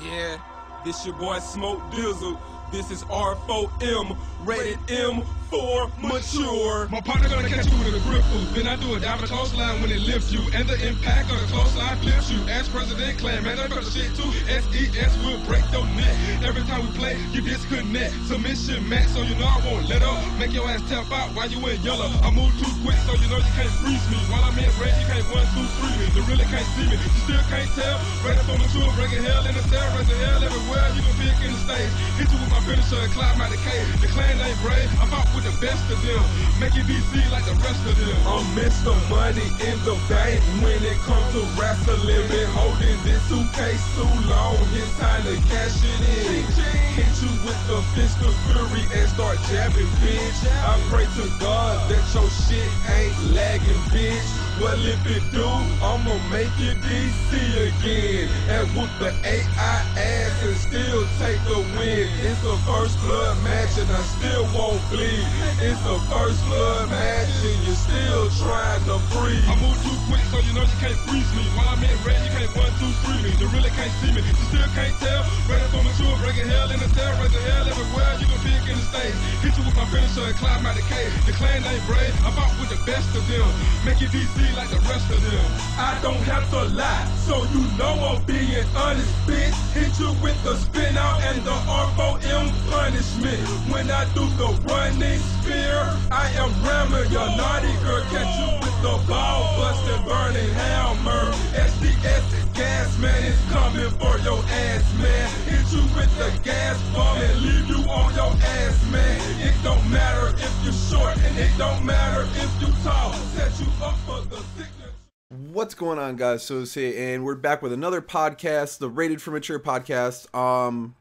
Yeah, this your boy Smoke Dizzle. This is R4M, rated M for mature. My partner gonna catch you with a grip food. Then I do a dive in the clothesline when it lifts you. And the impact of the clothesline flips you. As President Clan, man, I got the shit too. SES will break your neck. Every time we play, you disconnect. Submission match, so you know I won't let up. Make your ass tap out while you in yellow. I move too quick, so you know you can't freeze me. While I'm in red, you can't 1, 2, 3 me. You really can't see me. You still can't tell. Rated for mature, breaking hell in the cell, raising hell everywhere. You gon' pick in the stage. Hit you with my finisher and climb out the cave. The clan ain't brave. I fought with the best of them. Make it DC like the rest of them. I'm Mr. Money in the bank when it comes to wrestling. Been holding this suitcase too long. It's time to cash it in. Hit you with the fist of fury and start jabbing, bitch. I pray to God that your shit ain't lagging, bitch. Well, if it do, I'ma make it DC again. And whoop the AI ass and still take the win. It's a first blood match and I still won't bleed. It's a first blood match and you're still trying to breathe. I move too quick, so you know you can't freeze me. While I'm in red, you can't 1, 2, 3 me. You really can't see me. You still can't tell. Ready for mature, breaking hell in the cell, raising hell everywhere. You gon' pick in the stage. Hit you with my finisher and climb out the cave. The clan ain't brave. I fought with the best of them. Make it DC like the rest of them. I don't have to lie, so you know I'm being honest, bitch. Hit you with the spin out and the R4M punishment. When I do the running spear, I am ramming your naughty girl. Catch you with the ball busting, burning hammer. SDS gas man is coming for your ass, man. Hit you with the gas bomb and leave you on your ass, man. It don't matter if you're short and it don't matter if you tall. Set you up for the sickness. What's going on, guys? So and we're back with another podcast, the Rated for Mature podcast.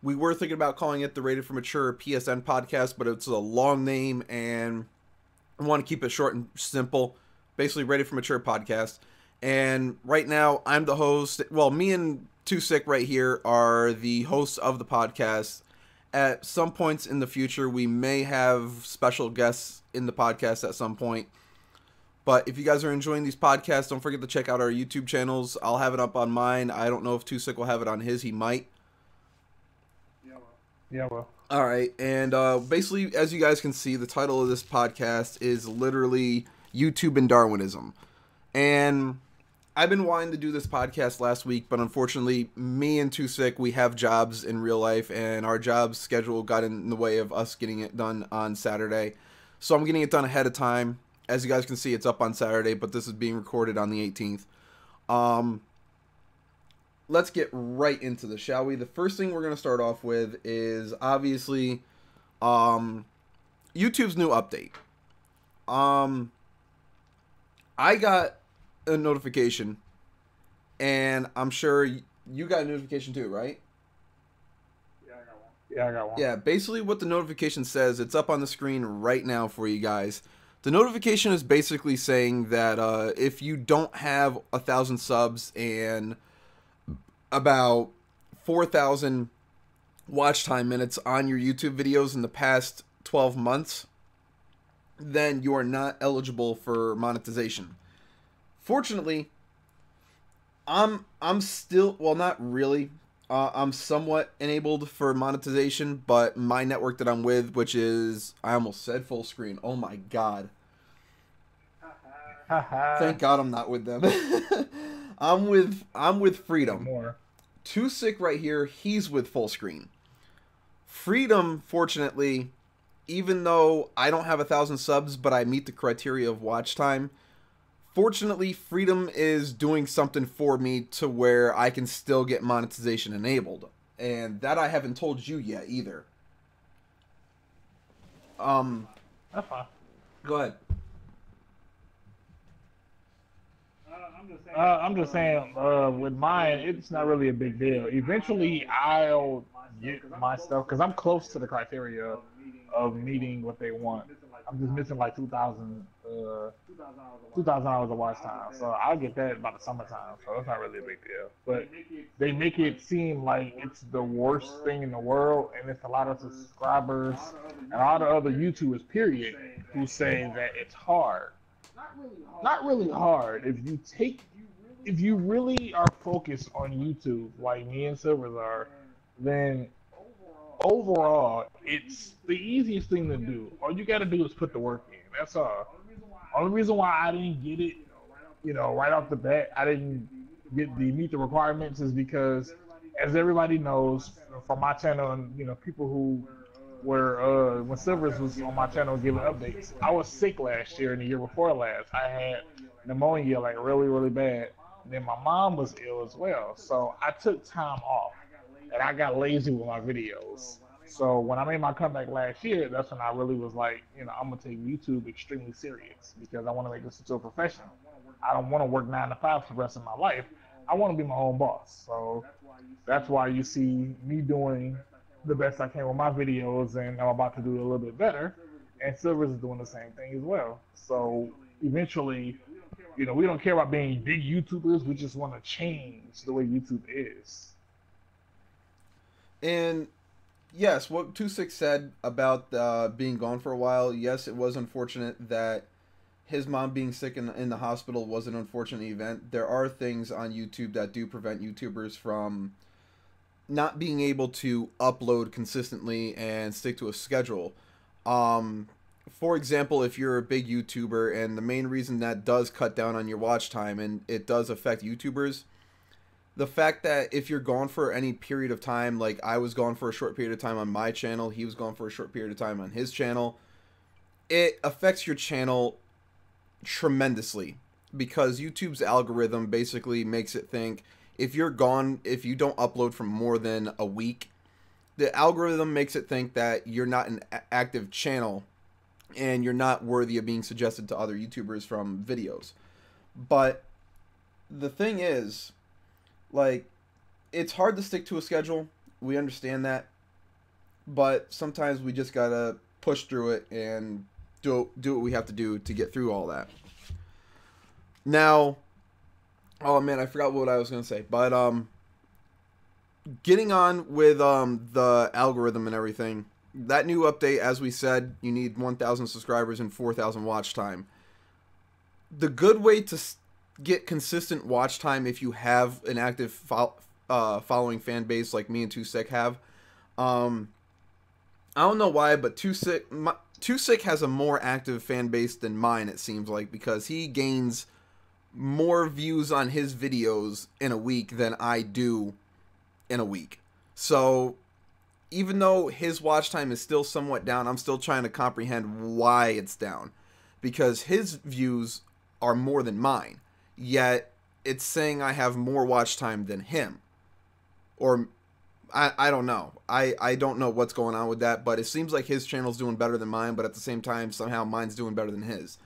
We were thinking about calling it the Rated for Mature PSN podcast, but it's a long name and I want to keep it short and simple. Basically, Rated for Mature podcast. And right now, I'm the host. Well, me and Too Sick right here are the hosts of the podcast. At some points in the future, we may have special guests in the podcast at some point. But if you guys are enjoying these podcasts, don't forget to check out our YouTube channels. I'll have it up on mine. I don't know if Too Sick will have it on his. He might. Yeah, well. All right. And basically, as you guys can see, the title of this podcast is literally YouTube and Darwinism. And I've been wanting to do this podcast last week, but unfortunately, me and Too Sick, we have jobs in real life, and our job schedule got in the way of us getting it done on Saturday. So I'm getting it done ahead of time. As you guys can see, it's up on Saturday, but this is being recorded on the 18th. Let's get right into this, shall we? The first thing we're going to start off with is, obviously, YouTube's new update. I got a notification, and I'm sure you got a notification too, right? Yeah, I got one. Yeah, basically what the notification says, it's up on the screen right now for you guys. The notification is basically saying that if you don't have 1,000 subs and about 4,000 watch time minutes on your YouTube videos in the past 12 months, then you are not eligible for monetization. Fortunately, I'm still, well, not really. I'm somewhat enabled for monetization, but my network that I'm with, which is, I almost said full screen. Oh my god. Thank God I'm not with them. I'm with Freedom. Too Sick right here, he's with full screen. Freedom, fortunately, even though I don't have 1,000 subs, but I meet the criteria of watch time, fortunately, Freedom is doing something for me to where I can still get monetization enabled. And that I haven't told you yet either. That's fine. Go ahead. I'm just saying, with mine, it's not really a big deal. Eventually, I'll get my stuff, because I'm close to the criteria of meeting what they want. I'm just missing like 2,000 hours of watch time. So I'll get that by the summertime. So it's not really a big deal. But they make it seem like it's the worst thing in the world, and it's a lot of subscribers and a lot of other YouTubers, period, who say that it's hard. Not really hard. If you really are focused on YouTube, like me and Silvers are, then overall, it's the easiest thing to do. All you got to do is put the work in. That's all. Only reason why I didn't get it, right off the bat, I didn't meet the requirements is because, as everybody knows, from my channel and people who were when Silvers was on my channel giving updates, I was sick last year and the year before last. I had pneumonia like really really bad. And then my mom was ill as well, so I took time off and I got lazy with my videos. So when I made my comeback last year, that's when I really was like, I'm gonna take YouTube extremely serious because I want to make this into a profession. I don't want to work 9 to 5 for the rest of my life. I want to be my own boss. So that's why you see me doing the best I can with my videos, and I'm about to do a little bit better. And Silvers is doing the same thing as well. So eventually, we don't care about being big YouTubers. We just want to change the way YouTube is. And yes, what 26 said about being gone for a while, yes, it was unfortunate that his mom being sick in the hospital was an unfortunate event. There are things on YouTube that do prevent YouTubers from not being able to upload consistently and stick to a schedule. For example, if you're a big YouTuber, and the main reason that does cut down on your watch time and it does affect YouTubers, the fact that if you're gone for any period of time, like I was gone for a short period of time on my channel, he was gone for a short period of time on his channel, it affects your channel tremendously because YouTube's algorithm basically makes it think if you're gone, if you don't upload for more than a week, the algorithm makes it think that you're not an active channel and you're not worthy of being suggested to other YouTubers from videos. But the thing is, like, it's hard to stick to a schedule. We understand that. But sometimes we just gotta push through it and do what we have to do to get through all that. Now, oh man, I forgot what I was gonna say. But getting on with the algorithm and everything, that new update, as we said, you need 1,000 subscribers and 4,000 watch time. The good way to get consistent watch time, if you have an active following fan base like me and 26 have, I don't know why, but 26 has a more active fan base than mine, it seems like, because he gains more views on his videos in a week than I do in a week. So even though his watch time is still somewhat down, I'm still trying to comprehend why it's down, because his views are more than mine, yet it's saying I have more watch time than him. Or I don't know. I don't know what's going on with that, but it seems like his channel's doing better than mine, but at the same time somehow mine's doing better than his.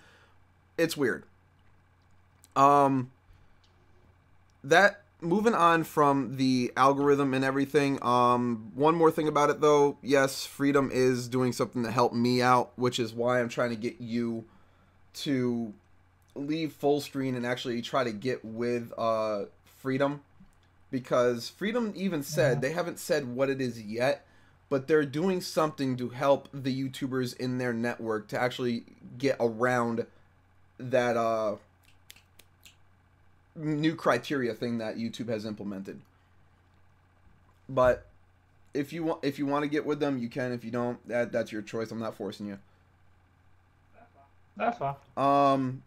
It's weird. That moving on from the algorithm and everything, one more thing about it though. Yes, Freedom is doing something to help me out, which is why I'm trying to get you to leave full screen and actually try to get with Freedom, because Freedom even said, they haven't said what it is yet, but they're doing something to help the YouTubers in their network to actually get around that new criteria thing that YouTube has implemented. But if you want to get with them, you can. If you don't, that's your choice. I'm not forcing you. That's fine.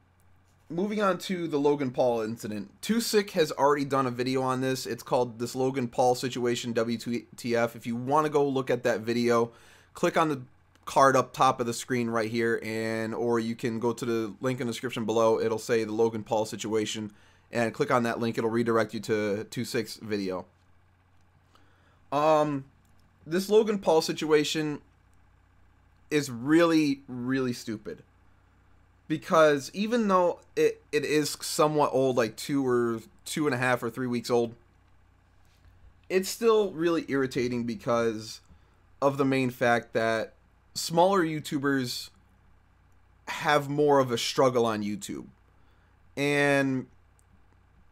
Moving on to the Logan Paul incident. 26 has already done a video on this. It's called This Logan Paul Situation WTF. If you want to go look at that video, click on the card up top of the screen right here, or you can go to the link in the description below. It'll say the Logan Paul Situation, and click on that link. It'll redirect you to 26 video. This Logan Paul situation is really, really stupid. Because even though it is somewhat old, like 2.5 or 3 weeks old, it's still really irritating because of the main fact that smaller YouTubers have more of a struggle on YouTube. And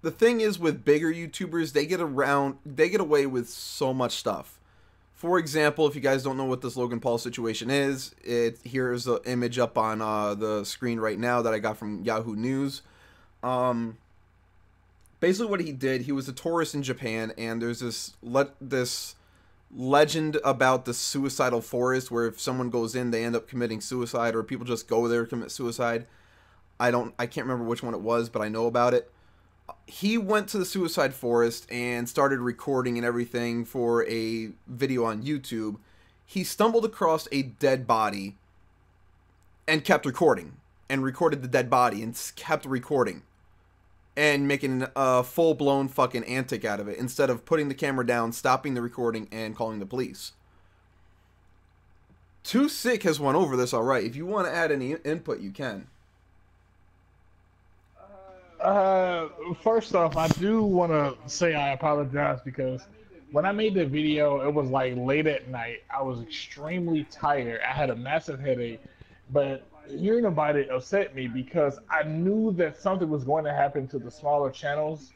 the thing is, with bigger YouTubers, they get away with so much stuff. For example, if you guys don't know what this Logan Paul situation is, here's the image up on the screen right now that I got from Yahoo News. Basically what he did, he was a tourist in Japan, and there's this legend about the suicidal forest where if someone goes in, they end up committing suicide, or people just go there to commit suicide. I can't remember which one it was, but I know about it. He went to the suicide forest and started recording and everything for a video on YouTube. He stumbled across a dead body and kept recording, and recorded the dead body and kept recording and making a full-blown fucking antic out of it instead of putting the camera down, stopping the recording, and calling the police. Too Sick has went over this alright. If you want to add any input, you can. First off, I do want to say I apologize because when I made the video, it was like late at night. I was extremely tired. I had a massive headache, but hearing about it upset me because I knew that something was going to happen to the smaller channels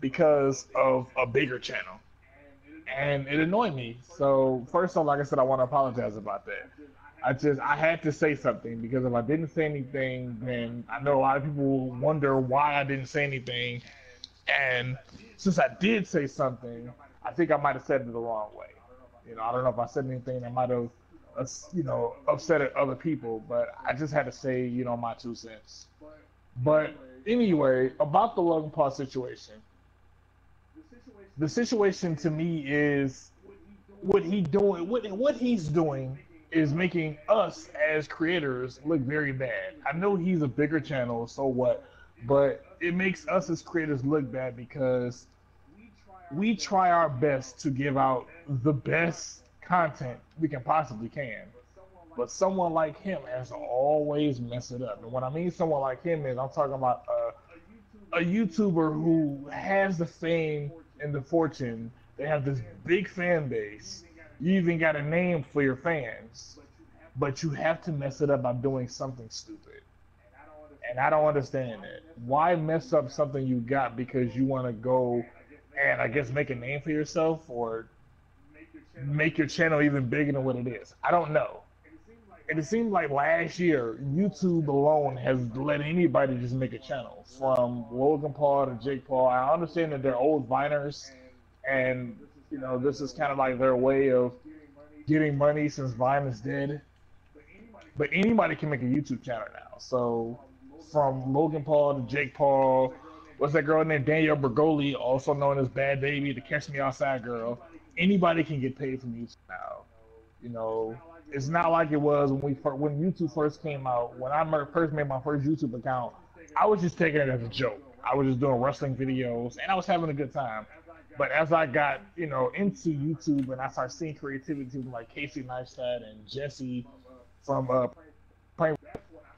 because of a bigger channel, and it annoyed me. So first off, like I said, I want to apologize about that. I had to say something, because if I didn't say anything, then I know a lot of people will wonder why I didn't say anything. And since I did say something, I think I might have said it the wrong way. You know, I don't know if I said anything that might have, you know, upset other people, but I just had to say, you know, my 2 cents. But anyway, about the Logan Paul situation. The situation to me is what he's doing is making us as creators look very bad. I know he's a bigger channel, so what? But it makes us as creators look bad because we try our best to give out the best content we can possibly can. But someone like him has always messed it up. And when I mean someone like him is, I'm talking about a YouTuber who has the fame and the fortune. They have this big fan base. You even got a name for your fans, but you have to mess it up by doing something stupid. And I don't understand that. Why mess up something you got because you want to go and I guess make a name for yourself or make your channel even bigger than what it is? I don't know. And it seemed like last year, YouTube alone has let anybody just make a channel, from Logan Paul to Jake Paul. I understand that they're old Viners, and you know, this is kind of like their way of getting money since Vine is dead. But anybody can make a YouTube channel now. So from Logan Paul to Jake Paul, what's that girl named Danielle Bergoli, also known as Bad Baby, the Catch Me Outside girl, anybody can get paid from YouTube now. You know, it's not like it was when YouTube first came out. When I first made my first YouTube account, I was just taking it as a joke. I was just doing wrestling videos, and I was having a good time. But as I got, you know, into YouTube and I started seeing creativity from like Casey Neistat and Jesse from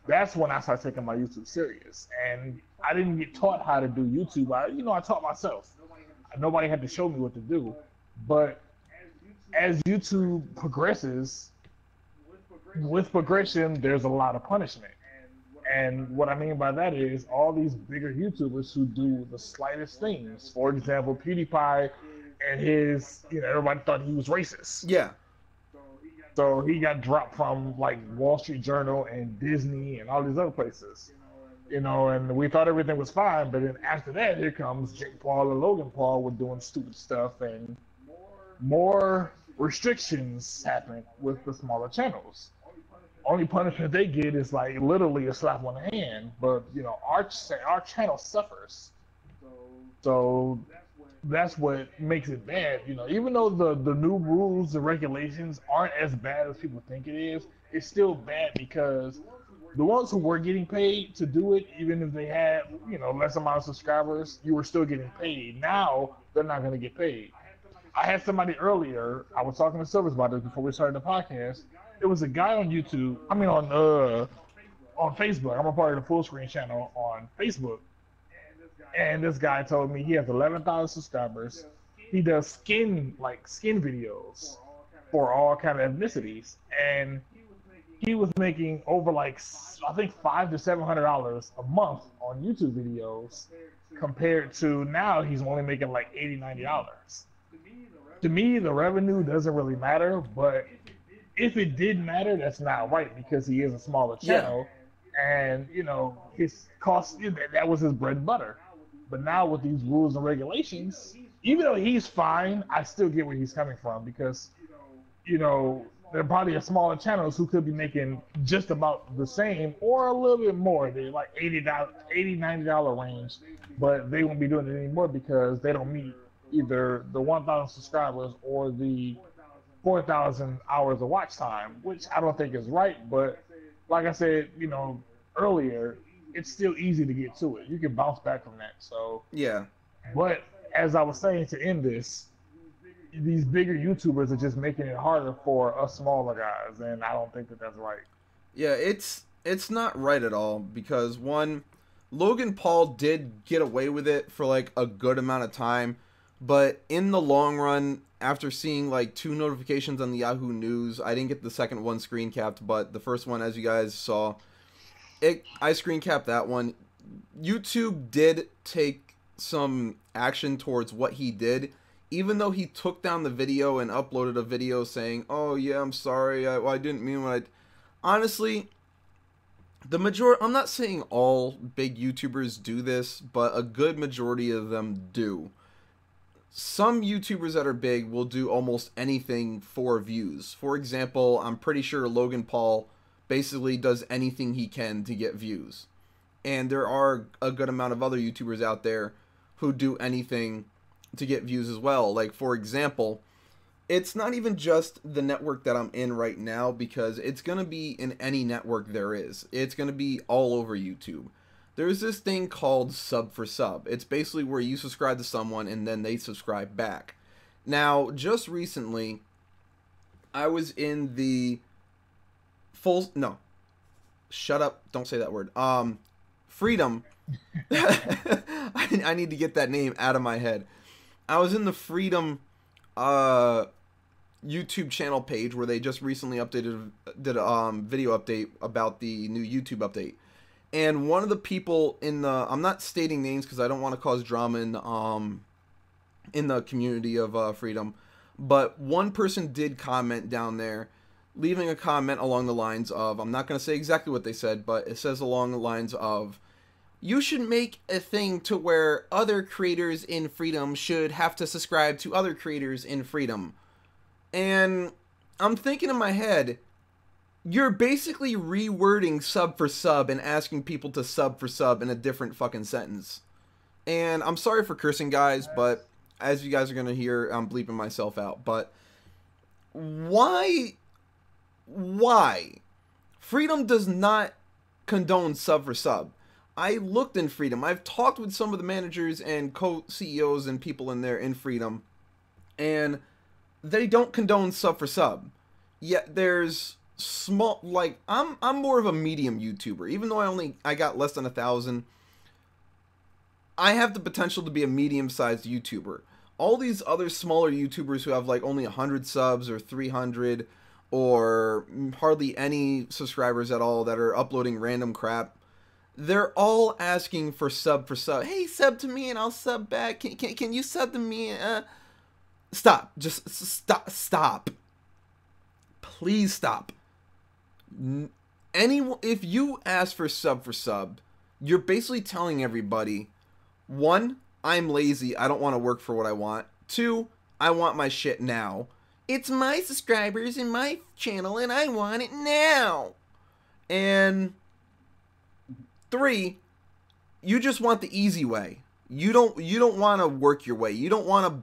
that's when I started taking my YouTube serious. And I didn't get taught how to do YouTube. I taught myself. Nobody had to show me what to do. But as YouTube progresses, with progression, there's a lot of punishment. And what I mean by that is all these bigger YouTubers who do the slightest things. For example, PewDiePie and his, you know, everybody thought he was racist. Yeah. So he got dropped from like Wall Street Journal and Disney and all these other places. You know, and we thought everything was fine, but then after that, here comes Jake Paul and Logan Paul with doing stupid stuff, and more restrictions happen with the smaller channels. Only punishment they get is like literally a slap on the hand, but you know, our channel suffers. So that's what makes it bad. You know, even though the new rules and regulations aren't as bad as people think it is, it's still bad because the ones who were getting paid to do it, even if they had, you know, less amount of subscribers, you were still getting paid. Now they're not going to get paid. I had somebody earlier, I was talking to Silvers about this before we started the podcast. It was a guy on YouTube, on Facebook. I'm a part of the Full Screen channel on Facebook. And this guy told me he has 11,000 subscribers. He does skin videos for all kind of ethnicities. And he was making over like, I think $500 to $700 a month on YouTube videos, compared to now he's only making like $80, $90. To me, the revenue doesn't really matter, but if it did matter, that's not right because he is a smaller channel, and you know his cost, that was his bread and butter. But now with these rules and regulations, even though he's fine, I still get where he's coming from because you know, there are probably a smaller channels who could be making just about the same or a little bit more. They're like $80, $90 range, but they won't be doing it anymore because they don't meet either the 1,000 subscribers or the 4,000 hours of watch time, which I don't think is right. But like I said, you know, earlier, it's still easy to get to it. You can bounce back from that. So Yeah. but as I was saying to end this, these bigger YouTubers are just making it harder for us smaller guys, and I don't think that that's right. Yeah, it's not right at all because one, Logan Paul did get away with it for like a good amount of time, but in the long run, after seeing like 2 notifications on the Yahoo News, I didn't get the second one screen capped, but the first one, as you guys saw, I screen capped that one. YouTube did take some action towards what he did, even though he took down the video and uploaded a video saying, "Oh yeah, I'm sorry, I didn't mean what I." Honestly, I'm not saying all big YouTubers do this, but a good majority of them do. Some YouTubers that are big will do almost anything for views. For example, I'm pretty sure Logan Paul basically does anything he can to get views. And there are a good amount of other YouTubers out there who do anything to get views as well. Like, for example, it's not even just the network that I'm in right now, because it's going to be in any network there is. It's going to be all over YouTube. There's this thing called sub for sub. It's basically where you subscribe to someone and then they subscribe back. Now, just recently, I was in the shut up, don't say that word. Freedom. I need to get that name out of my head. I was in the Freedom YouTube channel page where they just recently did a video update about the new YouTube update. And one of the people in the, I'm not stating names because I don't want to cause drama in the community of Freedom, but one person did comment down there, leaving a comment along the lines of, I'm not going to say exactly what they said, but it says along the lines of, "You should make a thing to where other creators in Freedom should have to subscribe to other creators in Freedom." And I'm thinking in my head, you're basically rewording sub for sub and asking people to sub for sub in a different fucking sentence. And I'm sorry for cursing, guys, but as you guys are going to hear, I'm bleeping myself out. But why? Freedom does not condone sub for sub. I looked in Freedom. I've talked with some of the managers and co-CEOs and people in there in Freedom, and they don't condone sub for sub. Yet there's small, like, I'm more of a medium YouTuber. Even though I got less than 1,000, I have the potential to be a medium-sized YouTuber. All these other smaller YouTubers who have like only 100 subs or 300 or hardly any subscribers at all that are uploading random crap, they're all asking for sub for sub. Hey, sub to me and I'll sub back. Can you sub to me? Stop. Just stop. Please stop. If you ask for sub, you're basically telling everybody, 1, I'm lazy, I don't want to work for what I want. 2, I want my shit now. It's my subscribers in my channel and I want it now. And 3, you just want the easy way. You don't want to work your way. You don't want to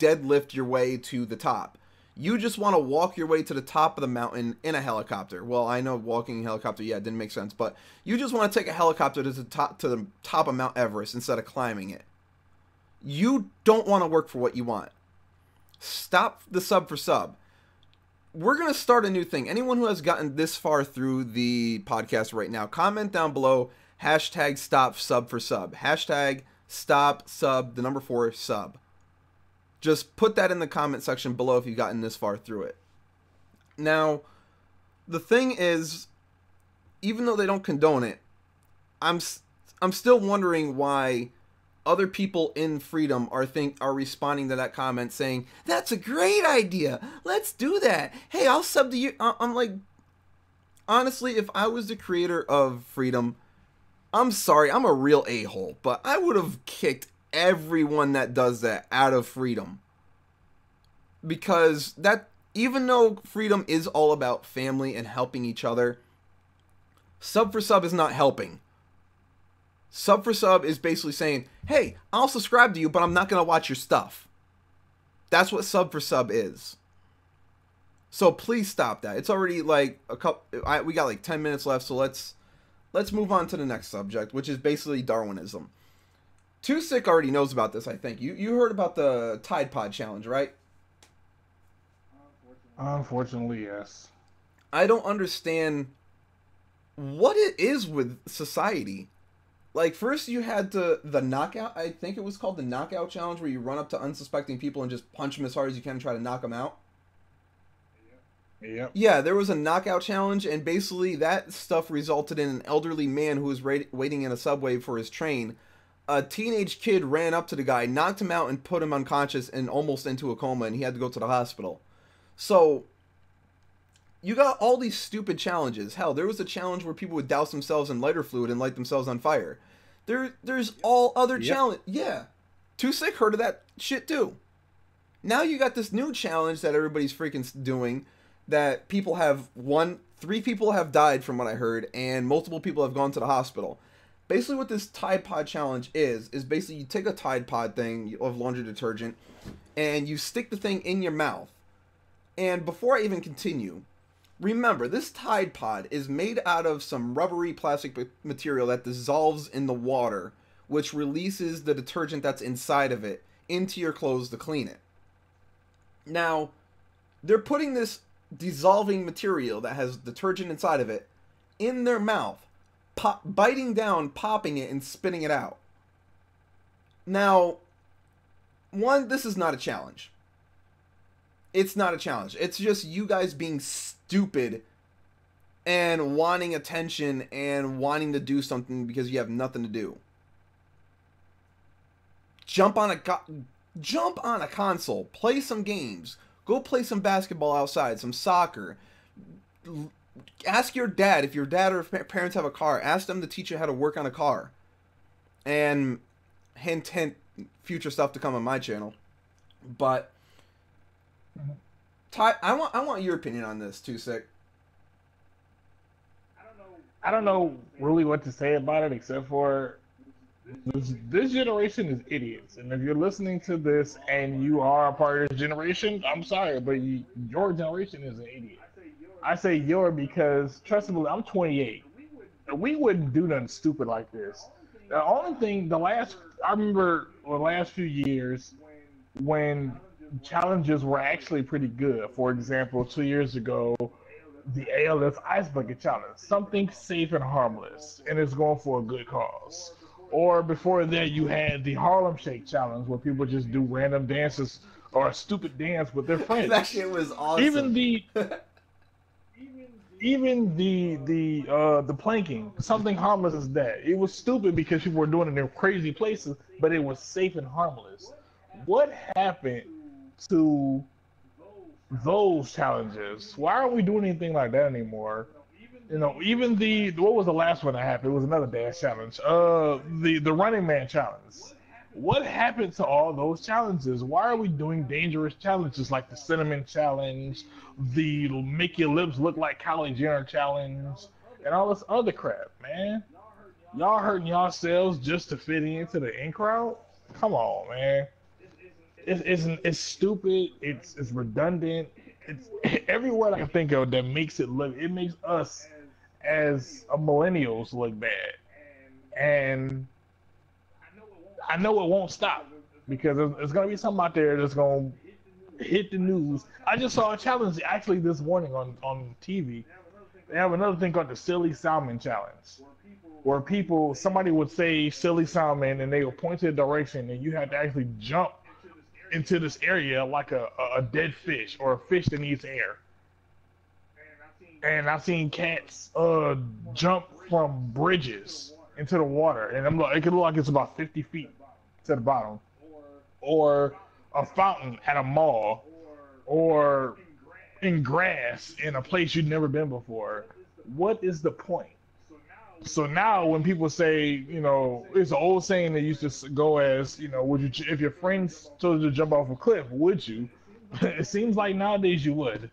deadlift your way to the top. You just want to walk your way to the top of the mountain in a helicopter. Well, I know walking in a helicopter, yeah, it didn't make sense, but you just want to take a helicopter to the top of Mount Everest instead of climbing it. You don't want to work for what you want. Stop the sub for sub. We're going to start a new thing. Anyone who has gotten this far through the podcast right now, comment down below, hashtag stop sub for sub. Hashtag stop sub, the number 4 sub. Just put that in the comment section below if you've gotten this far through it. Now, the thing is, even though they don't condone it, I'm still wondering why other people in Freedom are responding to that comment saying, "That's a great idea. Let's do that. Hey, I'll sub to you." I'm like, honestly, if I was the creator of Freedom, I'm sorry, I'm a real a-hole, but I would have kicked everyone that does that out of Freedom. Because that, even though freedom is all about family and helping each other, sub for sub is not helping. Sub for sub is basically saying, hey, I'll subscribe to you, but I'm not going to watch your stuff. That's what sub for sub is. So please stop that. It's already like we got like 10 minutes left, so let's move on to the next subject, which is basically Darwinism. Too Sick already knows about this, I think. You heard about the Tide Pod challenge, right? Unfortunately, yes. I don't understand what it is with society. Like, first you had the knockout, I think it was called the knockout challenge, where you run up to unsuspecting people and just punch them as hard as you can and try to knock them out. Yep. Yeah, there was a knockout challenge, and basically that stuff resulted in an elderly man who was waiting in a subway for his train. A teenage kid ran up to the guy, knocked him out, and put him unconscious and almost into a coma, and he had to go to the hospital. So, you got all these stupid challenges. Hell, there was a challenge where people would douse themselves in lighter fluid and light themselves on fire. There's all other challenge. Yeah. Too Sick heard of that shit too. Now you got this new challenge that everybody's freaking doing, that people have 3 people have died from what I heard, and multiple people have gone to the hospital. Basically what this Tide Pod challenge is basically you take a Tide Pod thing of laundry detergent and you stick the thing in your mouth. And before I even continue, remember, this Tide Pod is made out of some rubbery plastic material that dissolves in the water, which releases the detergent that's inside of it into your clothes to clean it. Now, they're putting this dissolving material that has detergent inside of it in their mouth, biting down, popping it, and spitting it out. Now, one, this is not a challenge. It's not a challenge. It's just you guys being stupid and wanting attention and wanting to do something because you have nothing to do. Jump on a console, play some games, go play some basketball outside, some soccer. Ask your dad, if your dad or parents have a car, ask them to teach you how to work on a car. And hint, hint, future stuff to come on my channel. But Ty, I want your opinion on this, Too Sick. I don't know really what to say about it, except for this generation is idiots. And if you're listening to this and you are a part of this generation, I'm sorry, but your generation is an idiot. I say your because, trust me, I'm 28. We wouldn't do nothing stupid like this. The only thing, I remember the last few years when challenges were actually pretty good. For example, 2 years ago, the ALS Ice Bucket Challenge, something safe and harmless, and it's going for a good cause. Or before that, you had the Harlem Shake Challenge, where people just do random dances or a stupid dance with their friends. That shit was awesome. Even the planking, something harmless as that. It was stupid because people were doing it in crazy places, but it was safe and harmless. What happened to those challenges? Why aren't we doing anything like that anymore? You know, even what was the last one that happened? It was another dance challenge. The Running Man challenge. What happened to all those challenges? Why are we doing dangerous challenges like the Cinnamon Challenge, the Make Your Lips Look Like Kylie Jenner Challenge, and all this other crap, man? Y'all hurting yourselves just to fit into the in crowd? Come on, man. It's stupid. It's redundant. It's every word I can think of that makes it look. It makes us as millennials look bad, and I know it won't stop because there's gonna be something out there that's gonna hit the news. I just saw a challenge actually this morning on TV. They have another thing called the Silly Salmon Challenge, where somebody would say silly salmon and they would point to a direction and you have to actually jump into this area like a dead fish or a fish that needs air. And I've seen cats jump from bridges into the water, and it could look like it's about 50 feet to the bottom. Or a fountain at a mall, or in grass in a place you've never been before. What is the point? So now when people say, you know, it's an old saying that used to go as, you know, if your friends told you to jump off a cliff, would you? It seems like nowadays you would.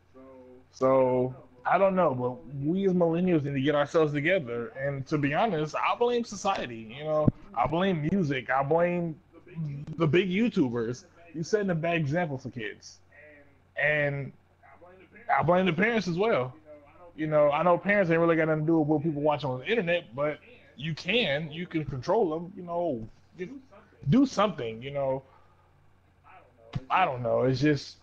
So I don't know, but we as millennials need to get ourselves together. And to be honest, I blame society. You know, I blame music. I blame the big YouTubers. You setting a bad example for kids, and I blame the parents as well. You know, I know parents ain't really got nothing to do with what people watch on the internet, but you can control them. You know, do something. You know, I don't know. It's just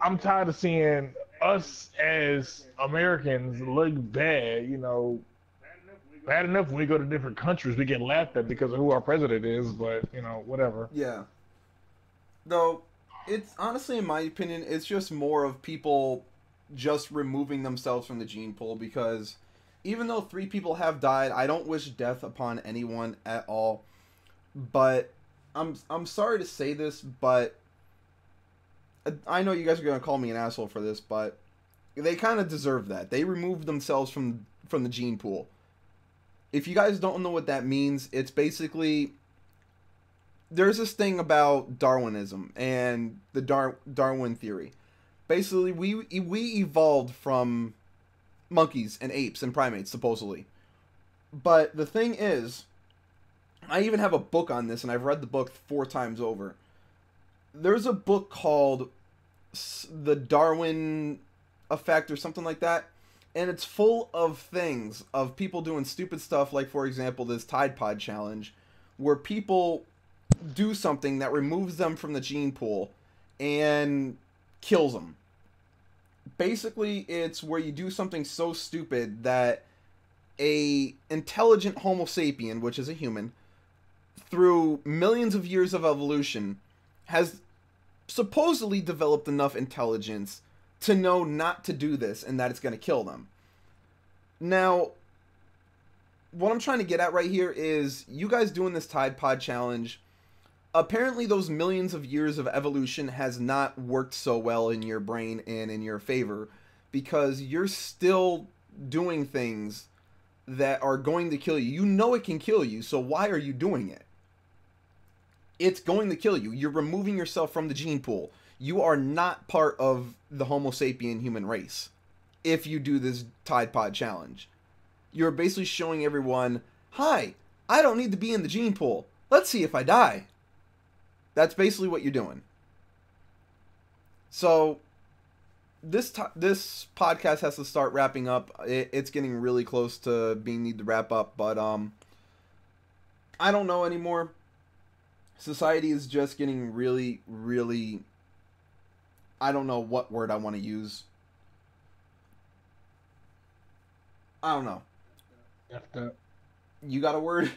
I'm tired of seeing us as Americans look bad. You know, bad enough when we go to different countries, we get laughed at because of who our president is. But you know, whatever. Yeah. Though, it's honestly, in my opinion, it's just more of people just removing themselves from the gene pool, because even though 3 people have died, I don't wish death upon anyone at all. But I'm sorry to say this, but I know you guys are going to call me an asshole for this, but they kind of deserve that. They removed themselves from the gene pool. If you guys don't know what that means, it's basically, there's this thing about Darwinism and the Darwin theory. Basically, we evolved from monkeys and apes and primates, supposedly. But the thing is, I even have a book on this, and I've read the book 4 times over. There's a book called The Darwin Effect or something like that, and it's full of things of people doing stupid stuff, like, for example, this Tide Pod challenge, where people do something that removes them from the gene pool and kills them. Basically, it's where you do something so stupid that a intelligent Homo sapien, which is a human, through millions of years of evolution, has supposedly developed enough intelligence to know not to do this and that it's going to kill them. Now, what I'm trying to get at right here is, you guys doing this Tide Pod challenge, apparently those millions of years of evolution has not worked so well in your brain and in your favor, because you're still doing things that are going to kill you. You know it can kill you, so why are you doing it? It's going to kill you. You're removing yourself from the gene pool. You are not part of the Homo sapien human race if you do this Tide Pod challenge. You're basically showing everyone, hi, I don't need to be in the gene pool. Let's see if I die. That's basically what you're doing. So, this podcast has to start wrapping up. It's getting really close to being need to wrap up, but I don't know anymore. Society is just getting really, really, I don't know what word I want to use. I don't know. Effed up. You got a word?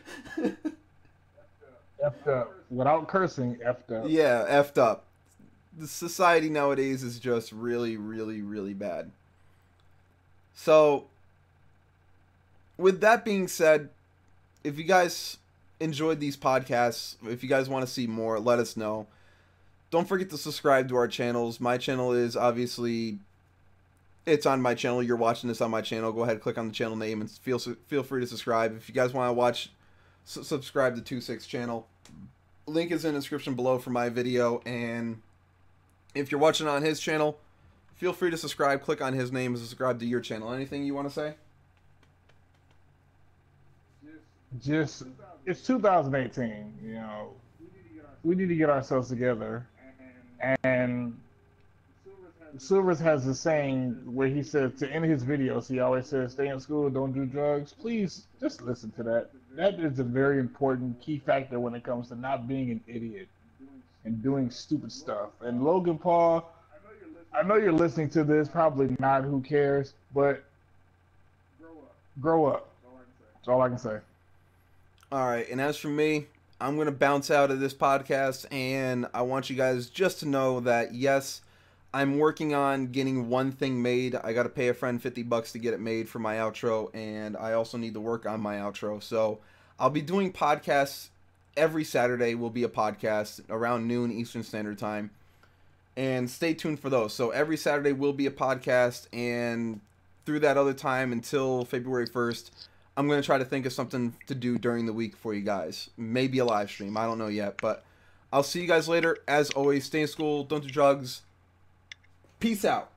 Effed up. Without cursing, effed up. Yeah, effed up. The society nowadays is just really, really, really bad. So, with that being said, if you guys enjoyed these podcasts, if you guys want to see more, let us know. Don't forget to subscribe to our channels. My channel is obviously, it's on my channel. You're watching this on my channel. Go ahead, click on the channel name and feel free to subscribe. If you guys want to watch, subscribe to 26 channel. Link is in the description below for my video, and if you're watching on his channel, feel free to subscribe. Click on his name and subscribe to your channel. Anything you want to say? Just, it's 2018, you know, we need to get ourselves together. And Silvers has a saying where he says, to end his videos, he always says, stay in school, don't do drugs. Please just listen to that. That is a very important key factor when it comes to not being an idiot and doing stupid stuff. And Logan Paul, I know you're listening to this, probably not, who cares, but grow up. That's all I can say. Alright, and as for me, I'm going to bounce out of this podcast, and I want you guys just to know that, yes, I'm working on getting one thing made. I got to pay a friend $50 to get it made for my outro, and I also need to work on my outro. So I'll be doing podcasts every Saturday. Will be a podcast around noon Eastern Standard Time, and stay tuned for those. So every Saturday will be a podcast, and through that other time until February 1st, I'm going to try to think of something to do during the week for you guys. Maybe a live stream. I don't know yet, but I'll see you guys later. As always, stay in school, don't do drugs. Peace out.